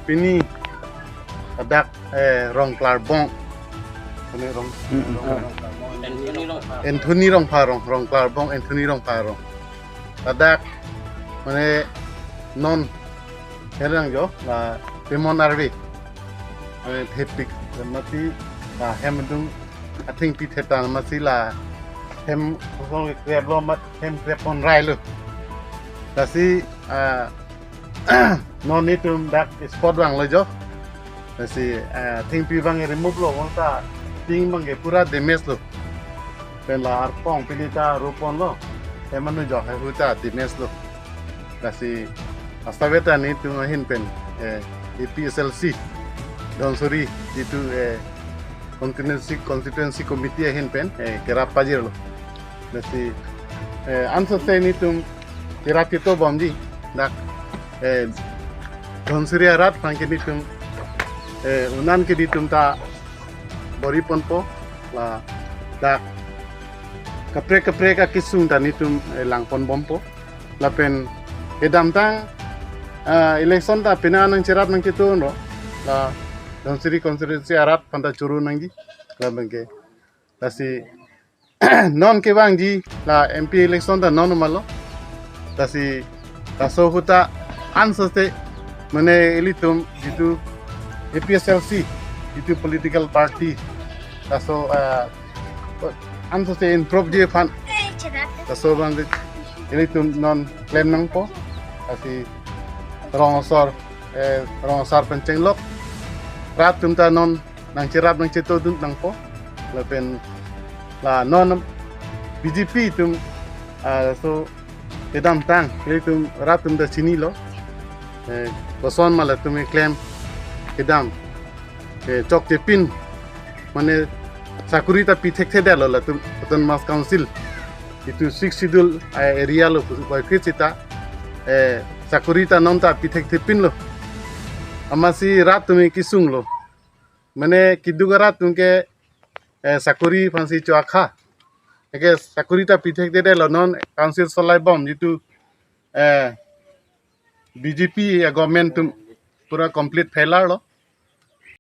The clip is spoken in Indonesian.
pini adak rong klarbong ini rong Anthony rong parong rong klarbong Anthony rong parong adak mana non herang jo la pemon arve thepik mati la hem dung ating pi thetan masi la hem kosong krep lo mat hem krep on rai lo kasi non itu dak spot bang lo jo kasi ting pi bang remove lo wonta ting bang pura damage lo pen la arpong pilita rupon lo emanu jo hai huta damage lo kasi astaweta ni tu hin pen APHLC Dohonsori itu Constituency Committee hin pen kerap kepajir lo kasi answer say ni tu kerap itu bomji dak Dohonsori arat pangke ni tu unan ke di tu ta bori pon po la dak kapre ka kesung ta ni tu lang pon bompo la pen edam tang election ta pina nang cerat nang kitu no la Dohonsori Constituency arat panta churu nangi la bangke tasi non ke bangji la MP election ta non malo tasi taso huta ansoste mane elitum itu APHLC itu political party taso ansoste improve dia fan taso bang elitum non claim nang po tasi rongsor penceng lok rat tumta non nang cerap nang ceto dun nang po lapen la non BJP tum so edam tang tum rat tum da sini lo koson mala tum claim edam chok tepin mane sakurita pithek theda lo la tum ton mas council itu 6 schedule area lo boy krita sakurita nonta pithek tepin lo amasi rat tumi kesung lo mane kidugarat tumke sakuri fansi choakha eke sakurita pithek de lo non council solai bom itu BJP government tum pura complete failure lo